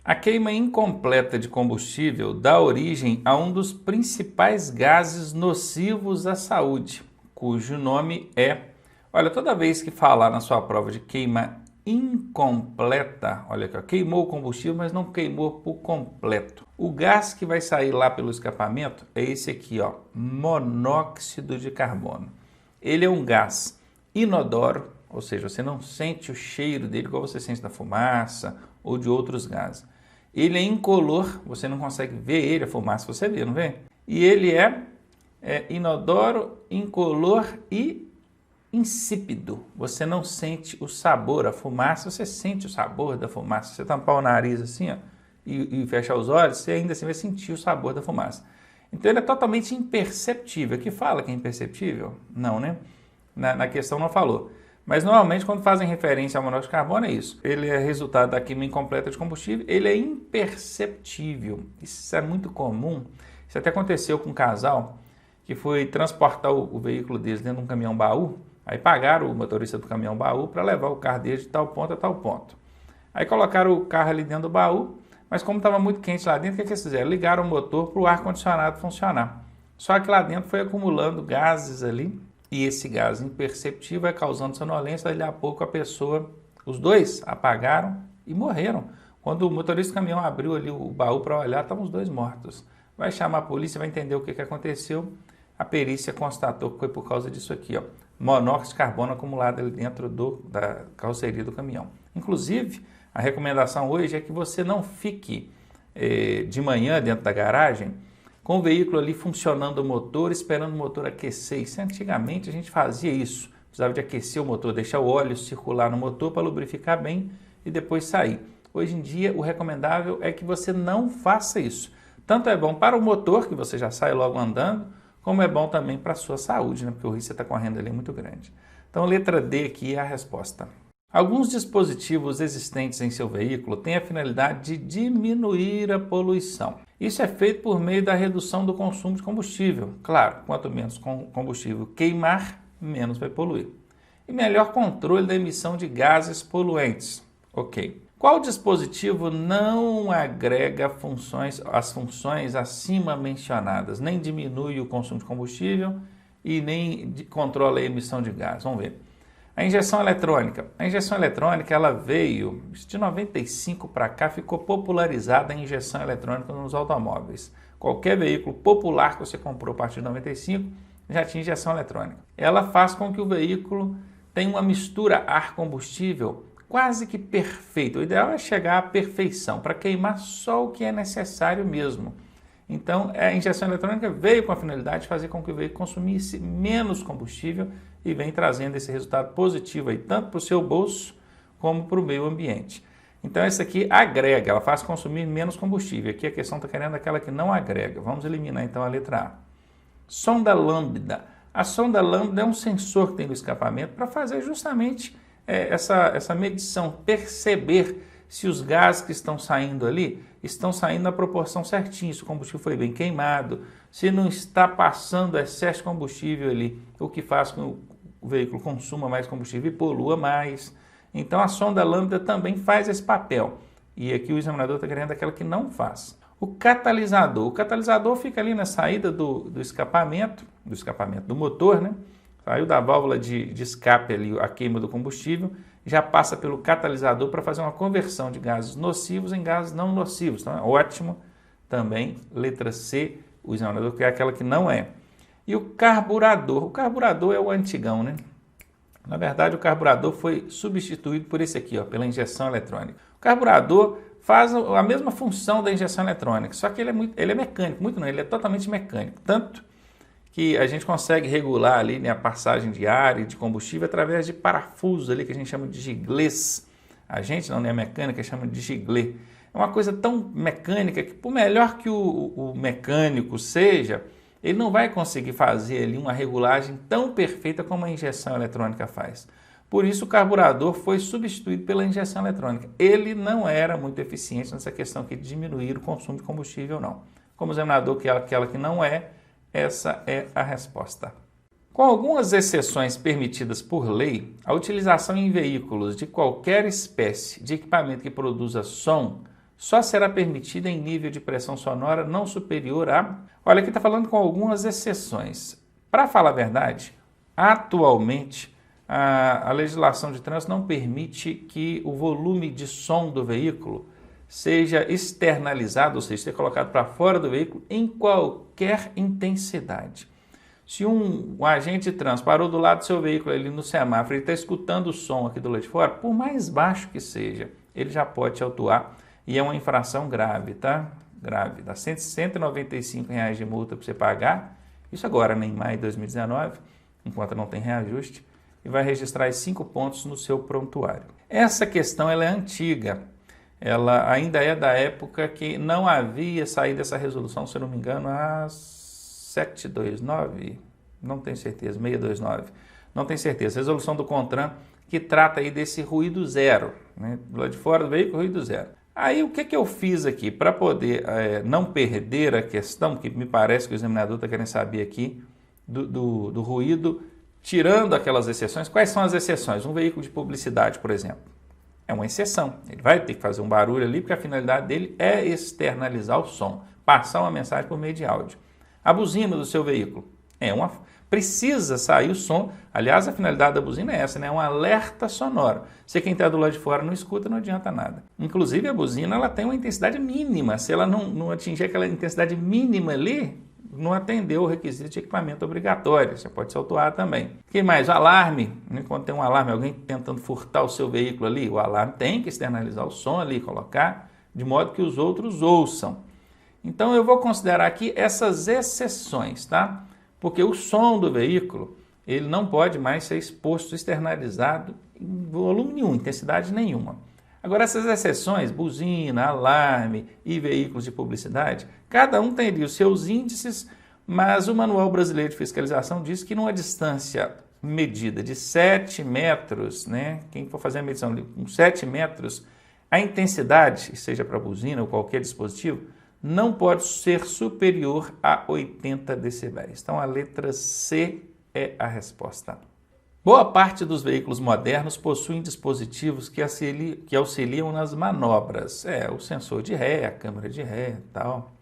A queima incompleta de combustível dá origem a um dos principais gases nocivos à saúde, cujo nome é... Olha, toda vez que falar na sua prova de queima incompleta, olha aqui, ó, queimou o combustível, mas não queimou por completo. O gás que vai sair lá pelo escapamento é esse aqui, ó, monóxido de carbono. Ele é um gás inodoro, ou seja, você não sente o cheiro dele igual você sente da fumaça ou de outros gases. Ele é incolor, você não consegue ver ele, a fumaça você vê, não vê? E ele é inodoro, incolor e insípido. Você não sente o sabor, a fumaça, você sente o sabor da fumaça. Você tampar o nariz assim, ó, e fechar os olhos, você ainda assim vai sentir o sabor da fumaça. Então ele é totalmente imperceptível. Aqui fala que é imperceptível? Não, né? Na questão não falou. Mas normalmente quando fazem referência ao monóxido de carbono é isso. Ele é resultado da queima incompleta de combustível, ele é imperceptível. Isso é muito comum. Isso até aconteceu com um casal que foi transportar o veículo deles dentro de um caminhão-baú. Aí pagaram o motorista do caminhão-baú para levar o carro deles de tal ponto a tal ponto. Aí colocaram o carro ali dentro do baú, mas como estava muito quente lá dentro, o que eles fizeram? Ligaram o motor para o ar-condicionado funcionar. Só que lá dentro foi acumulando gases ali, e esse gás imperceptível vai causando sonolência, dali a pouco a pessoa, os dois apagaram e morreram. Quando o motorista do caminhão abriu ali o baú para olhar, estavam os dois mortos. Vai chamar a polícia, vai entender o que aconteceu. A perícia constatou que foi por causa disso aqui, ó, monóxido de carbono acumulado ali dentro da carroceria do caminhão. Inclusive, a recomendação hoje é que você não fique de manhã dentro da garagem com o veículo ali funcionando o motor, esperando o motor aquecer. Isso, antigamente a gente fazia isso, precisava de aquecer o motor, deixar o óleo circular no motor para lubrificar bem e depois sair. Hoje em dia, o recomendável é que você não faça isso. Tanto é bom para o motor, que você já sai logo andando, como é bom também para a sua saúde, né? Porque o risco que você está correndo ali é muito grande. Então, letra D aqui é a resposta. Alguns dispositivos existentes em seu veículo têm a finalidade de diminuir a poluição. Isso é feito por meio da redução do consumo de combustível. Claro, quanto menos combustível queimar, menos vai poluir. E melhor controle da emissão de gases poluentes. Ok. Qual dispositivo não agrega as funções acima mencionadas, nem diminui o consumo de combustível e nem controla a emissão de gás? Vamos ver. A injeção eletrônica. A injeção eletrônica ela veio, de 95 para cá, ficou popularizada a injeção eletrônica nos automóveis. Qualquer veículo popular que você comprou a partir de 95 já tinha injeção eletrônica. Ela faz com que o veículo tenha uma mistura ar-combustível quase que perfeito. O ideal é chegar à perfeição, para queimar só o que é necessário mesmo. Então, a injeção eletrônica veio com a finalidade de fazer com que o veículo consumisse menos combustível e vem trazendo esse resultado positivo aí, tanto para o seu bolso como para o meio ambiente. Então, essa aqui agrega, ela faz consumir menos combustível. Aqui a questão está querendo aquela que não agrega. Vamos eliminar então a letra A. Sonda lambda. A sonda lambda é um sensor que tem no escapamento para fazer justamente essa medição, perceber se os gases que estão saindo ali estão saindo na proporção certinha, se o combustível foi bem queimado, se não está passando excesso de combustível ali, o que faz com que o veículo consuma mais combustível e polua mais. Então a sonda lambda também faz esse papel. E aqui o examinador está querendo aquela que não faz. O catalisador fica ali na saída do escapamento do motor, né? Saiu da válvula de escape ali a queima do combustível, já passa pelo catalisador para fazer uma conversão de gases nocivos em gases não nocivos. Então é ótimo também, letra C, o examinador que é aquela que não é. E o carburador é o antigão, né? Na verdade, o carburador foi substituído por esse aqui, ó, pela injeção eletrônica. O carburador faz a mesma função da injeção eletrônica, só que ele é mecânico, muito não, ele é totalmente mecânico, tanto que a gente consegue regular ali, né, a passagem de ar e de combustível através de parafusos ali que a gente chama de giglês. A gente, não é mecânica, chama de giglê. É uma coisa tão mecânica que, por melhor que o mecânico seja, ele não vai conseguir fazer ali uma regulagem tão perfeita como a injeção eletrônica faz. Por isso o carburador foi substituído pela injeção eletrônica. Ele não era muito eficiente nessa questão aqui de diminuir o consumo de combustível, não. Como examinador, que é aquela que não é, essa é a resposta. Com algumas exceções permitidas por lei, a utilização em veículos de qualquer espécie de equipamento que produza som só será permitida em nível de pressão sonora não superior a... Olha, aqui está falando com algumas exceções. Para falar a verdade, atualmente a legislação de trânsito não permite que o volume de som do veículo seja externalizado, ou seja, ser colocado para fora do veículo em qualquer intensidade. Se um agente de trânsito parou do lado do seu veículo ali no semáforo, ele está escutando o som aqui do lado de fora, por mais baixo que seja, ele já pode te autuar e é uma infração grave, tá? Grave. Dá R$ 195 de multa para você pagar, isso agora, né, em maio de 2019, enquanto não tem reajuste, e vai registrar 5 pontos no seu prontuário. Essa questão ela é antiga. Ela ainda é da época que não havia saído essa resolução, se eu não me engano, a 729, não tenho certeza, 629, não tenho certeza, resolução do CONTRAN, que trata aí desse ruído zero, né? Do lado de fora do veículo, ruído zero. Aí o que eu fiz aqui para poder não perder a questão, que me parece que o examinador está querendo saber aqui, do ruído, tirando aquelas exceções. Quais são as exceções? Um veículo de publicidade, por exemplo. É uma exceção, ele vai ter que fazer um barulho ali, porque a finalidade dele é externalizar o som, passar uma mensagem por meio de áudio. A buzina do seu veículo precisa sair o som, aliás, a finalidade da buzina é essa, né? É um alerta sonoro. Se quem está do lado de fora não escuta, não adianta nada. Inclusive a buzina ela tem uma intensidade mínima, se ela não atingir aquela intensidade mínima ali, não atendeu o requisito de equipamento obrigatório, você pode ser autuado também. O que mais? O alarme, né? Quando tem um alarme, alguém tentando furtar o seu veículo ali, o alarme tem que externalizar o som ali, colocar de modo que os outros ouçam. Então eu vou considerar aqui essas exceções, tá? Porque o som do veículo, ele não pode mais ser exposto, externalizado em volume nenhum, intensidade nenhuma. Agora, essas exceções, buzina, alarme e veículos de publicidade, cada um tem ali os seus índices, mas o Manual Brasileiro de Fiscalização diz que numa distância medida de 7 metros, né, quem for fazer a medição com 7 metros, a intensidade, seja para buzina ou qualquer dispositivo, não pode ser superior a 80 decibéis. Então, a letra C é a resposta. Boa parte dos veículos modernos possuem dispositivos que auxiliam nas manobras. O sensor de ré, a câmera de ré e tal.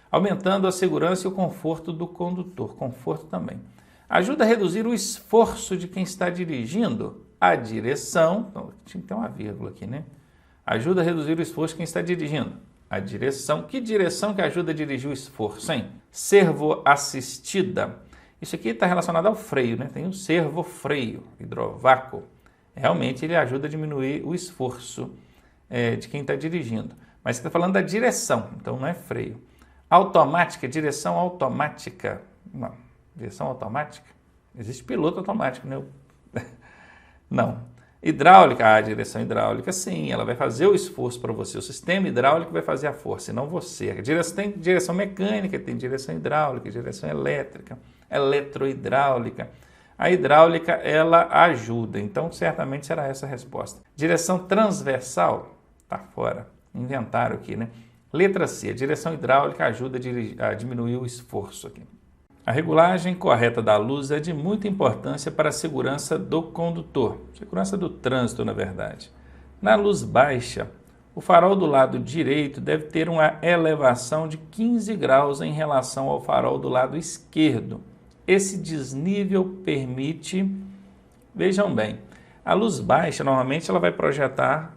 Aumentando a segurança e o conforto do condutor. Conforto também. Ajuda a reduzir o esforço de quem está dirigindo. A direção, então, tinha que ter uma vírgula aqui, né? Ajuda a reduzir o esforço de quem está dirigindo. A direção. Que direção que ajuda a dirigir o esforço, hein? Servo-assistida. Isso aqui está relacionado ao freio, né? Tem o servo-freio, hidrovácuo. Realmente ele ajuda a diminuir o esforço de quem está dirigindo. Mas você está falando da direção, então não é freio. Automática, direção automática. Não, direção automática? Existe piloto automático, né? Não. Hidráulica, a direção hidráulica, sim, ela vai fazer o esforço para você. O sistema hidráulico vai fazer a força, e não você. Tem direção mecânica, tem direção hidráulica, direção elétrica, eletrohidráulica. A hidráulica, ela ajuda, então certamente será essa a resposta. Direção transversal, tá fora, inventaram aqui, né? Letra C, a direção hidráulica ajuda a diminuir o esforço aqui. A regulagem correta da luz é de muita importância para a segurança do condutor, segurança do trânsito, na verdade. Na luz baixa, o farol do lado direito deve ter uma elevação de 15 graus em relação ao farol do lado esquerdo. Esse desnível permite, vejam bem, a luz baixa normalmente ela vai projetar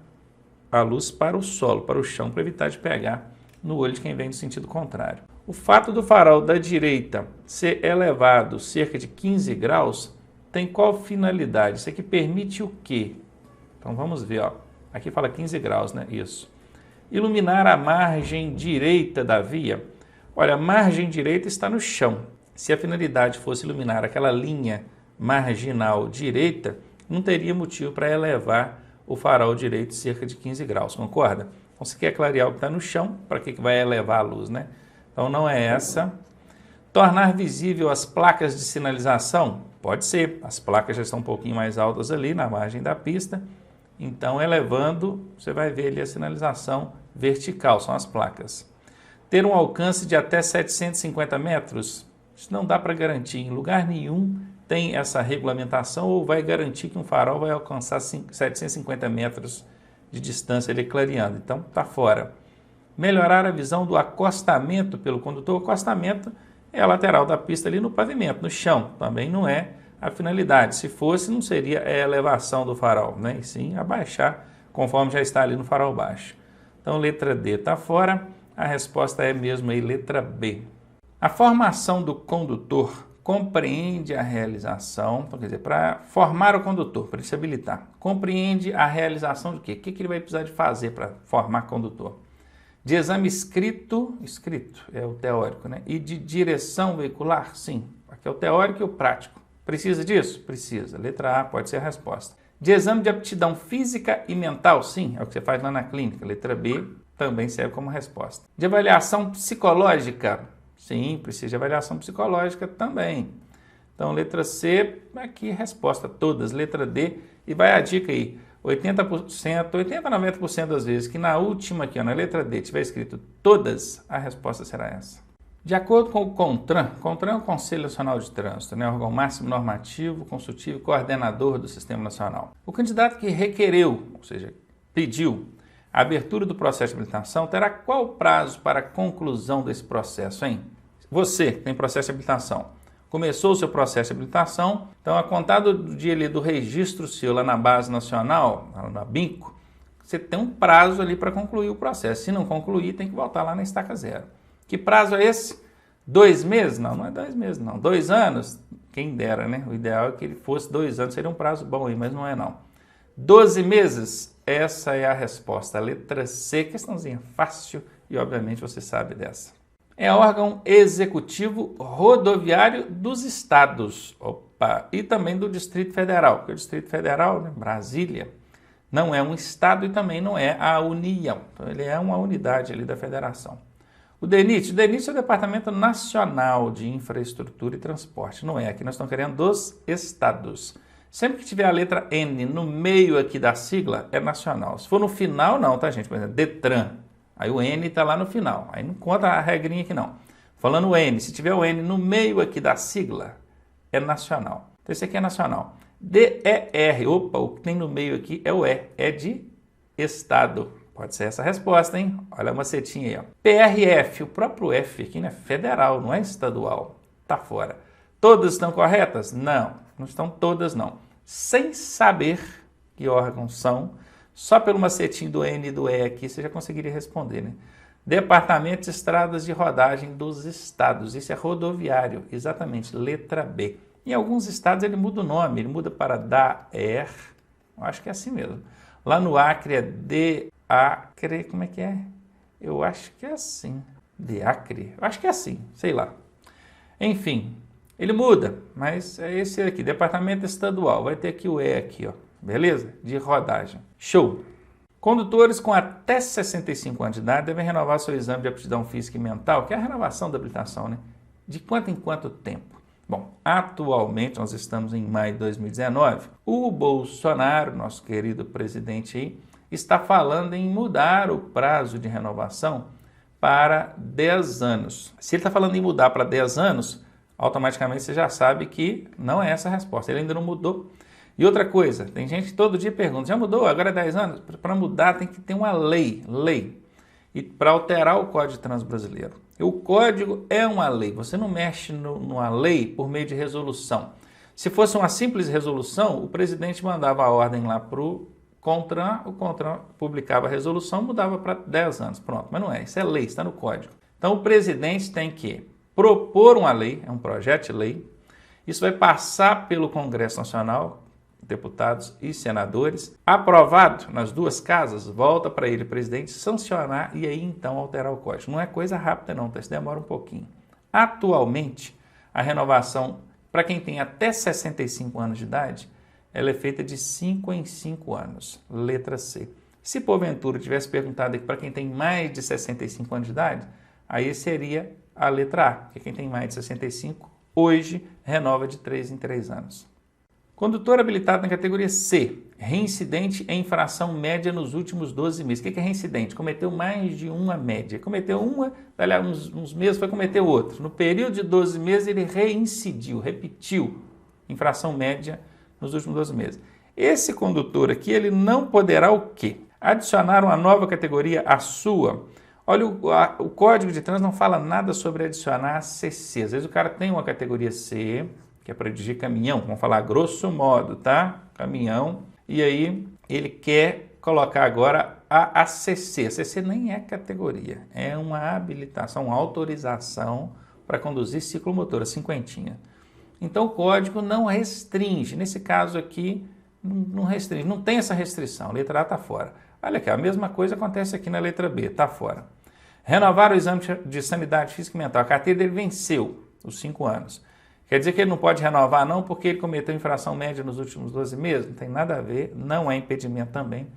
a luz para o solo, para o chão, para evitar de pegar no olho de quem vem no sentido contrário. O fato do farol da direita ser elevado cerca de 15 graus tem qual finalidade? Isso aqui permite o quê? Então vamos ver, ó. Aqui fala 15 graus, né? Isso. Iluminar a margem direita da via. Olha, a margem direita está no chão. Se a finalidade fosse iluminar aquela linha marginal direita, não teria motivo para elevar o farol direito cerca de 15 graus, concorda? Então, se quer clarear o que está no chão, para que vai elevar a luz, né? Então, não é essa. Tornar visível as placas de sinalização? Pode ser. As placas já estão um pouquinho mais altas ali na margem da pista. Então, elevando, você vai ver ali a sinalização vertical, são as placas. Ter um alcance de até 750 metros? Isso não dá para garantir. Em lugar nenhum tem essa regulamentação ou vai garantir que um farol vai alcançar 750 metros de distância ele clareando. Então, está fora. Melhorar a visão do acostamento pelo condutor. O acostamento é a lateral da pista ali no pavimento, no chão. Também não é a finalidade. Se fosse, não seria a elevação do farol, né? E sim abaixar, conforme já está ali no farol baixo. Então, letra D está fora. A resposta é mesmo aí, letra B. A formação do condutor compreende a realização, então, quer dizer, para formar o condutor, para ele se habilitar, compreende a realização de quê? O que ele vai precisar de fazer para formar condutor? De exame escrito é o teórico, né? E de direção veicular, sim. Aqui é o teórico e o prático. Precisa disso? Precisa. Letra A pode ser a resposta. De exame de aptidão física e mental, sim, é o que você faz lá na clínica. Letra B também serve como resposta. De avaliação psicológica, sim, precisa de avaliação psicológica também. Então, letra C, aqui resposta todas. Letra D, e vai a dica aí. 80%, 90% das vezes que na última aqui, ó, na letra D, tiver escrito todas, a resposta será essa. De acordo com o CONTRAN, CONTRAN é o Conselho Nacional de Trânsito, né, órgão máximo normativo, consultivo e coordenador do Sistema Nacional. O candidato que requereu, ou seja, pediu a abertura do processo de habilitação, terá qual prazo para a conclusão desse processo, hein? Você que tem processo de habilitação, começou o seu processo de habilitação, então a contar do dia ali do registro seu lá na base nacional, na BINCO, você tem um prazo ali para concluir o processo. Se não concluir, tem que voltar lá na estaca zero. Que prazo é esse? 2 meses? Não, não é 2 meses não. 2 anos? Quem dera, né? O ideal é que ele fosse 2 anos, seria um prazo bom aí, mas não é não. 12 meses? Essa é a resposta. A letra C, questãozinha fácil e obviamente você sabe dessa. É órgão executivo rodoviário dos estados, e também do Distrito Federal, porque o Distrito Federal, né, Brasília, não é um estado e também não é a União, então ele é uma unidade ali da federação. O DENIT é o Departamento Nacional de Infraestrutura e Transporte, não é, aqui nós estamos querendo dos estados. Sempre que tiver a letra N no meio aqui da sigla, é nacional. Se for no final, não, tá gente? Por exemplo, DETRAN. Aí o N está lá no final, aí não conta a regrinha aqui não. Falando o N, se tiver o N no meio aqui da sigla, é nacional. Então esse aqui é nacional. DER, o que tem no meio aqui é o E, é de estado. Pode ser essa a resposta, hein? Olha a macetinha aí, ó. PRF, o próprio F aqui, né? Federal, não é estadual. Tá fora. Todas estão corretas? Não, não estão todas não. Sem saber que órgãos são, só pelo macetinho do N e do E aqui você já conseguiria responder, né? Departamento de Estradas de Rodagem dos Estados. Isso é rodoviário, exatamente, letra B. Em alguns estados ele muda o nome, ele muda para DAER, acho que é assim mesmo. Lá no Acre é DEACRE, como é que é? Eu acho que é assim, DEACRE, eu acho que é assim, sei lá. Enfim, ele muda, mas é esse aqui, Departamento Estadual, vai ter aqui o E aqui, ó. Beleza? De rodagem. Show! Condutores com até 65 anos de idade devem renovar seu exame de aptidão física e mental, que é a renovação da habilitação, né? De quanto em quanto tempo? Bom, atualmente nós estamos em maio de 2019. O Bolsonaro, nosso querido presidente aí, está falando em mudar o prazo de renovação para 10 anos. Se ele está falando em mudar para 10 anos, automaticamente você já sabe que não é essa a resposta. Ele ainda não mudou. E outra coisa, tem gente que todo dia pergunta, já mudou? Agora é 10 anos? Para mudar tem que ter uma lei. E para alterar o Código de Trânsito Brasileiro. O código é uma lei, você não mexe numa lei por meio de resolução. Se fosse uma simples resolução, o presidente mandava a ordem lá para o CONTRAN publicava a resolução, mudava para 10 anos. Pronto, mas não é, isso é lei, está no código. Então o presidente tem que propor uma lei, é um projeto de lei, isso vai passar pelo Congresso Nacional, deputados e senadores, aprovado nas duas casas, volta para ele, presidente, sancionar e aí então alterar o código. Não é coisa rápida não, tá? Isso demora um pouquinho. Atualmente, a renovação para quem tem até 65 anos de idade, ela é feita de 5 em 5 anos, letra C. Se porventura tivesse perguntado aqui para quem tem mais de 65 anos de idade, aí seria a letra A, porque quem tem mais de 65, hoje, renova de 3 em 3 anos. Condutor habilitado na categoria C, reincidente em infração média nos últimos 12 meses. O que é reincidente? Cometeu mais de uma média. Cometeu uma, dali a uns meses foi cometer outra. No período de 12 meses ele reincidiu, repetiu infração média nos últimos 12 meses. Esse condutor aqui, ele não poderá o quê? Adicionar uma nova categoria à sua Olha, o Código de Trânsito não fala nada sobre adicionar CC. Às vezes o cara tem uma categoria C, que é para dirigir caminhão, vamos falar grosso modo, tá? Caminhão. E aí ele quer colocar agora a ACC. A CC nem é categoria, é uma habilitação, uma autorização para conduzir ciclomotor, a cinquentinha. Então o código não restringe. Nesse caso aqui, não restringe, não tem essa restrição. A letra A está fora. Olha aqui, a mesma coisa acontece aqui na letra B, está fora. Renovar o exame de sanidade física e mental. A carteira dele venceu os 5 anos. Quer dizer que ele não pode renovar não porque ele cometeu infração média nos últimos 12 meses? Não tem nada a ver, não é impedimento também.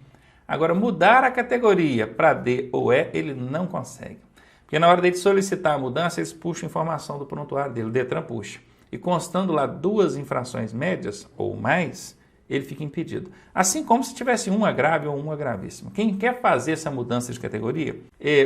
Agora, mudar a categoria para D ou E, ele não consegue. Porque na hora de solicitar a mudança, eles puxam informação do prontuário dele, o Detran puxa. E constando lá 2 infrações médias ou mais, ele fica impedido. Assim como se tivesse uma grave ou uma gravíssima. Quem quer fazer essa mudança de categoria,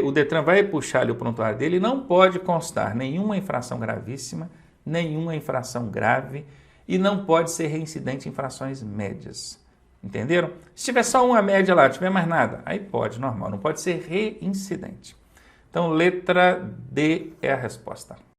o Detran vai puxar ali o prontuário dele e não pode constar nenhuma infração gravíssima, nenhuma infração grave e não pode ser reincidente em infrações médias. Entenderam? Se tiver só uma média lá, não tiver mais nada, aí pode, normal, não pode ser reincidente. Então, letra D é a resposta.